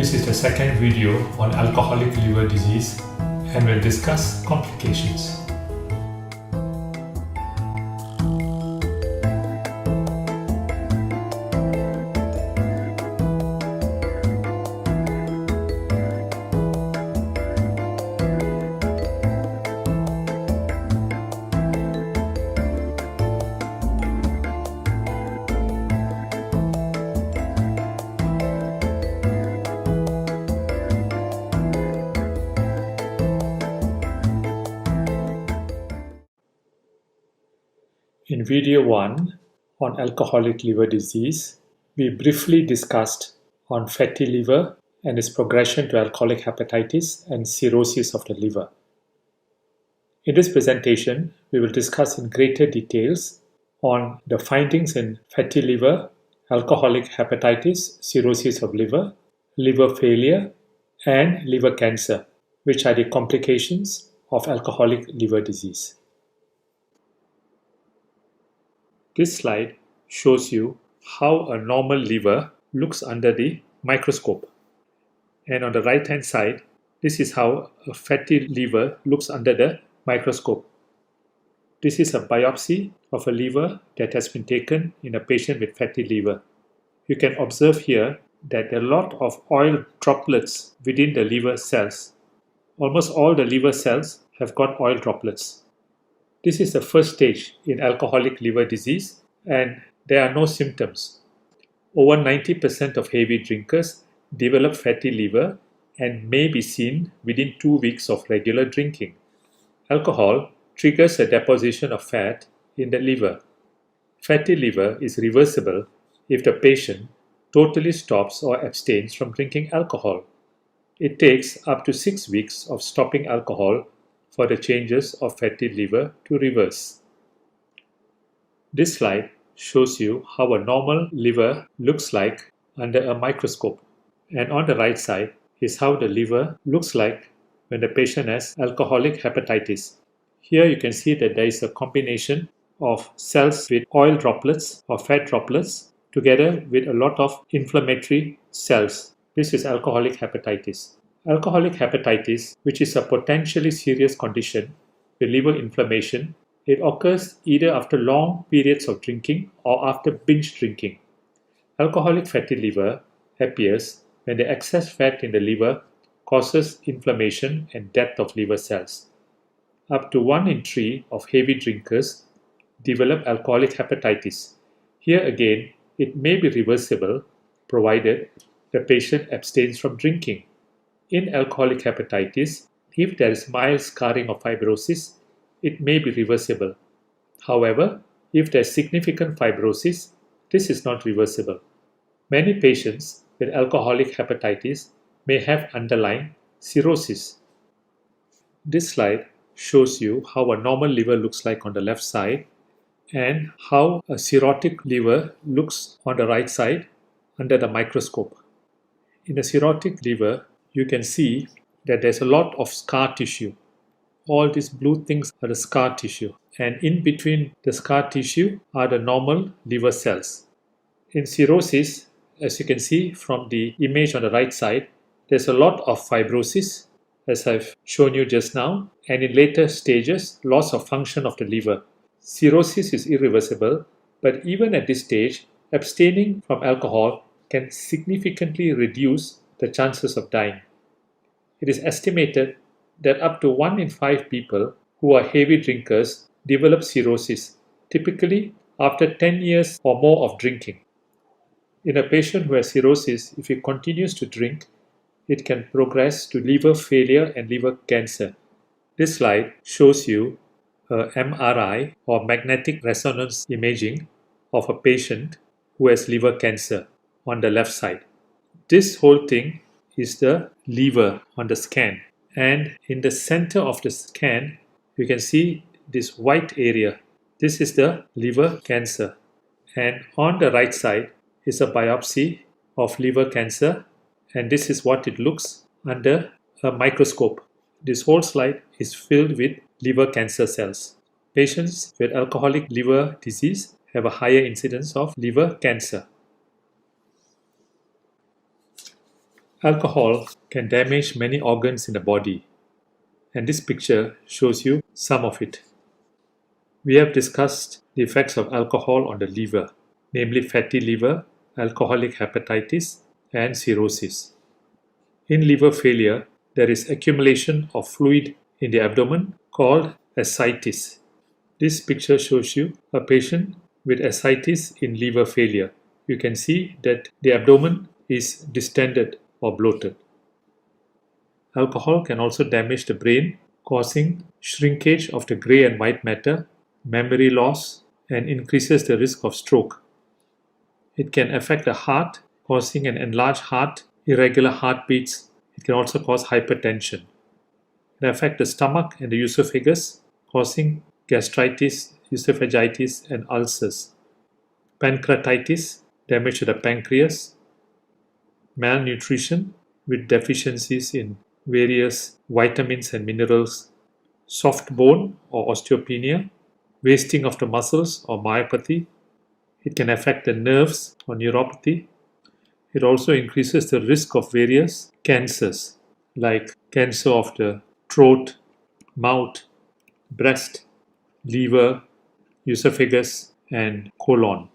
This is the second video on alcoholic liver disease and will discuss complications. In video 1 on alcoholic liver disease, we briefly discussed on fatty liver and its progression to alcoholic hepatitis and cirrhosis of the liver. In this presentation, we will discuss in greater details on the findings in fatty liver, alcoholic hepatitis, cirrhosis of liver, liver failure, and liver cancer, which are the complications of alcoholic liver disease. This slide shows you how a normal liver looks under the microscope. And on the right hand side, this is how a fatty liver looks under the microscope. This is a biopsy of a liver that has been taken in a patient with fatty liver. You can observe here that there are a lot of oil droplets within the liver cells. Almost all the liver cells have got oil droplets. This is the first stage in alcoholic liver disease and there are no symptoms. Over 90% of heavy drinkers develop fatty liver and may be seen within 2 weeks of regular drinking. Alcohol triggers a deposition of fat in the liver. Fatty liver is reversible if the patient totally stops or abstains from drinking alcohol. It takes up to 6 weeks of stopping alcohol for the changes of fatty liver to reverse. This slide shows you how a normal liver looks like under a microscope. And on the right side is how the liver looks like when the patient has alcoholic hepatitis. Here you can see that there is a combination of cells with oil droplets or fat droplets together with a lot of inflammatory cells. This is alcoholic hepatitis. Alcoholic hepatitis, which is a potentially serious condition with liver inflammation, it occurs either after long periods of drinking or after binge drinking. Alcoholic fatty liver appears when the excess fat in the liver causes inflammation and death of liver cells. Up to 1 in 3 of heavy drinkers develop alcoholic hepatitis. Here again, it may be reversible provided the patient abstains from drinking. In alcoholic hepatitis, if there is mild scarring of fibrosis, it may be reversible. However, if there is significant fibrosis, this is not reversible. Many patients with alcoholic hepatitis may have underlying cirrhosis. This slide shows you how a normal liver looks like on the left side and how a cirrhotic liver looks on the right side under the microscope. In a cirrhotic liver, you can see that there's a lot of scar tissue. All these blue things are the scar tissue, and in between the scar tissue are the normal liver cells. In cirrhosis, as you can see from the image on the right side, there's a lot of fibrosis, as I've shown you just now, and in later stages, loss of function of the liver. Cirrhosis is irreversible, but even at this stage, abstaining from alcohol can significantly reduce the chances of dying. It is estimated that up to 1 in 5 people who are heavy drinkers develop cirrhosis, typically after 10 years or more of drinking. In a patient who has cirrhosis, if he continues to drink, it can progress to liver failure and liver cancer. This slide shows you a MRI or magnetic resonance imaging of a patient who has liver cancer on the left side. This whole thing is the liver on the scan, and in the center of the scan you can see this white area. This is the liver cancer, and on the right side is a biopsy of liver cancer, and this is what it looks under a microscope. This whole slide is filled with liver cancer cells. Patients with alcoholic liver disease have a higher incidence of liver cancer. Alcohol can damage many organs in the body, and this picture shows you some of it. We have discussed the effects of alcohol on the liver, namely fatty liver, alcoholic hepatitis, and cirrhosis. In liver failure, there is accumulation of fluid in the abdomen called ascites. This picture shows you a patient with ascites in liver failure. You can see that the abdomen is distended or bloated. Alcohol can also damage the brain, causing shrinkage of the gray and white matter, memory loss, and increases the risk of stroke. It can affect the heart, causing an enlarged heart, irregular heartbeats. It can also cause hypertension. It affects the stomach and the esophagus, causing gastritis, esophagitis, and ulcers. Pancreatitis, damage to the pancreas. Malnutrition with deficiencies in various vitamins and minerals. Soft bone or osteopenia, wasting of the muscles or myopathy. It can affect the nerves or neuropathy. It also increases the risk of various cancers like cancer of the throat, mouth, breast, liver, esophagus, and colon.